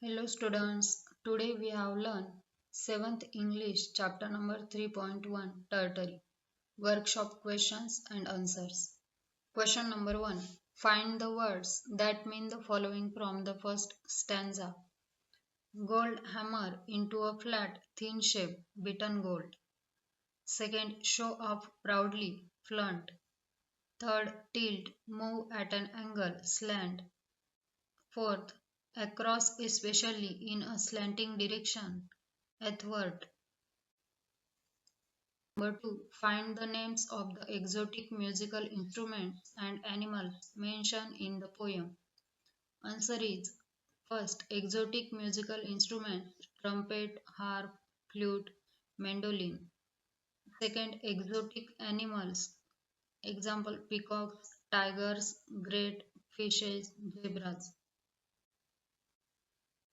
Hello students, today we have learned 7th English chapter number 3.1 Tartary Workshop questions and answers. Question number 1. Find the words that mean the following from the first stanza. Gold hammer into a flat thin shape beaten gold. Second, show off proudly flaunt. Third, tilt move at an angle slant. Fourth, across especially in a slanting direction, athwart. Number 2. Find the names of the exotic musical instruments and animals mentioned in the poem. Answer is first, exotic musical instruments trumpet, harp, flute, mandolin. Second, exotic animals. Example peacocks, tigers, great fishes, zebras.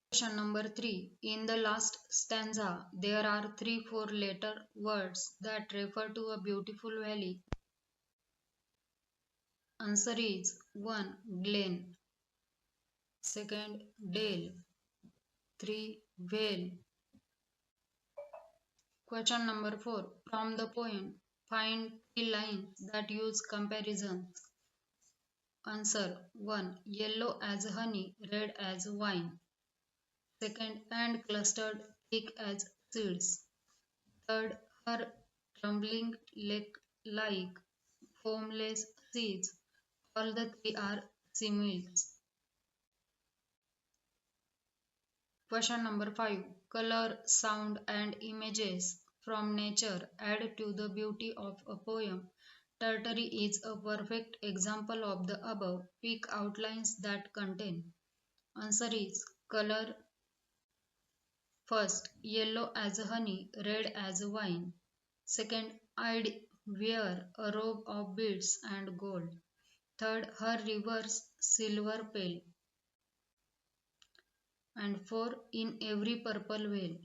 Question number 3. In the last stanza, there are three four-letter words that refer to a beautiful valley. Answer is 1. Glen. Second, dale. 3. Vale. Question number 4. From the poem, find three lines that use comparisons. Answer 1. Yellow as honey, red as wine. Second, and clustered thick as seeds. Third, her trembling lake-like foamless seas. All the three are similes. Question number 5. Color, sound, and images from nature add to the beauty of a poem. Tartary is a perfect example of the above. Pick outlines that contain. Answer is color. First, yellow as honey, red as wine. Second, I'd wear a robe of beads and gold. Third, her rivers silver pale. And four, in every purple veil.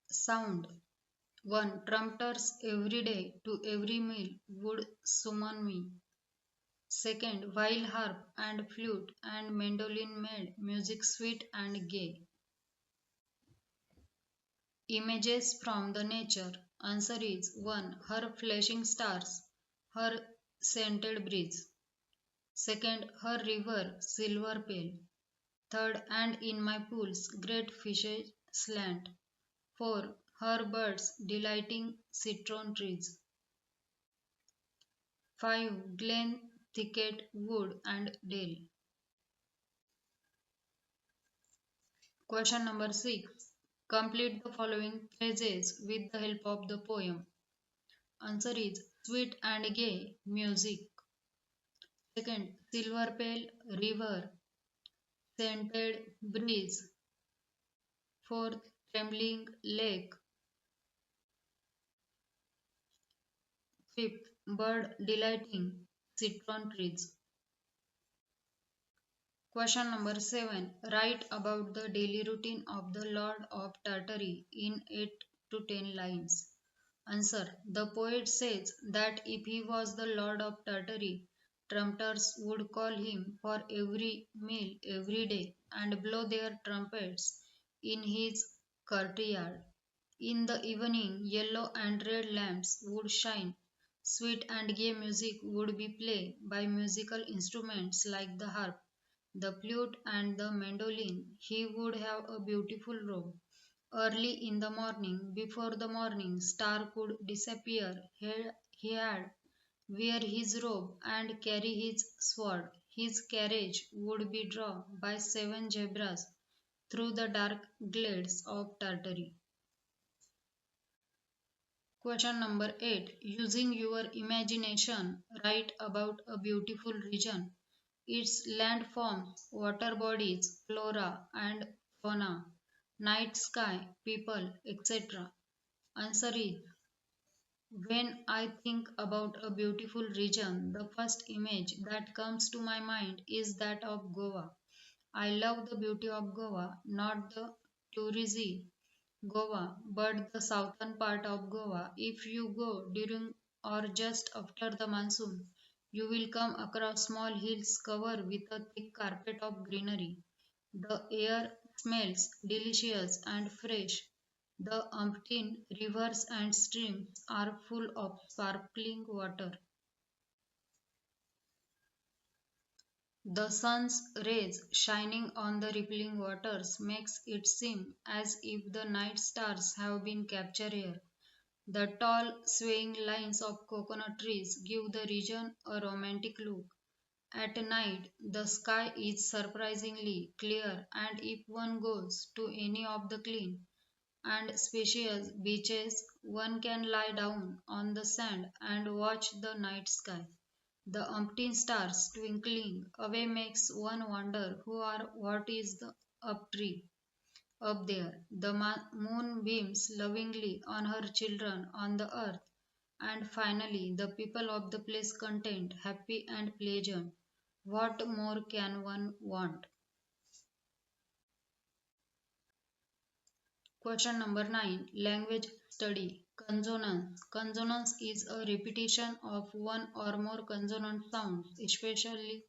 Sound. 1. Trumpeters every day to every meal would summon me. Second, while harp and flute and mandolin made music sweet and gay. Images from the nature. Answer is 1. Her flashing stars, her scented breeze. Second, her river silver pale. Third, and in my pools great fishes slant. 4. Her birds delighting citron trees. 5. Glen, thicket, wood and dale. Question number 6. Complete the following phrases with the help of the poem. Answer is sweet and gay music. Second, silver pale river, scented breeze. Fourth, trembling lake. Fifth, bird delighting citron trees. Question number 7. Write about the daily routine of the Lord of Tartary in 8 to 10 lines. Answer. The poet says that if he was the Lord of Tartary, trumpeters would call him for every meal every day and blow their trumpets in his courtyard. In the evening, yellow and red lamps would shine. Sweet and gay music would be played by musical instruments like the harp, the flute, and the mandolin. He would have a beautiful robe. Early in the morning, before the morning star could disappear, he had wear his robe and carry his sword. His carriage would be drawn by 7 zebras through the dark glades of Tartary. Question number 8. Using your imagination, write about a beautiful region, its landforms, water bodies, flora and fauna, night sky, people, etc. Answer is when I think about a beautiful region, the first image that comes to my mind is that of Goa. I love the beauty of Goa, not the touristy Goa, but the southern part of Goa. If you go during or just after the monsoon, You will come across small hills covered with a thick carpet of greenery. The air smells delicious and fresh. The umpteen rivers and streams are full of sparkling water. The sun's rays shining on the rippling waters makes it seem as if the night stars have been captured here. The tall, swaying lines of coconut trees give the region a romantic look. At night, the sky is surprisingly clear, and if one goes to any of the clean and spacious beaches, one can lie down on the sand and watch the night sky. The umpteen stars twinkling away makes one wonder who or what is the up tree up there. The moon beams lovingly on her children on the earth, and finally the people of the place content, happy and pleasant. What more can one want? Question number 9. Language study. Consonance. Consonance is a repetition of one or more consonant sounds, especially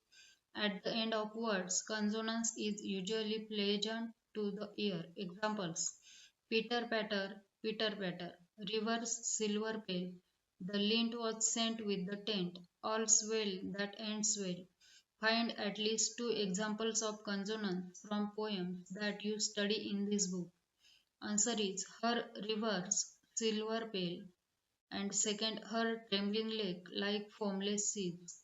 at the end of words. Consonance is usually pleasant to the ear. Examples: Peter patter, Peter patter. River's silver pail. The lint was sent with the tent. All's well that ends well. Find at least two examples of consonants from poems that you study in this book. Answer is her river's silver pail, and second, her trembling lake like foamless seas.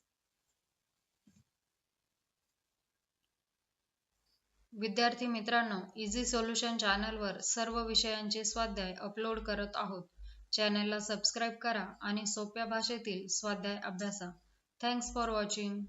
विद्यार्थी मित्रांनो, easy solution चॅनलवर सर्व विषयांचे स्वाध्याय upload करत आहोत. चॅनलला subscribe करा आणि सोप्या भाषेतील स्वाध्याय अभ्यासा. Thanks for watching.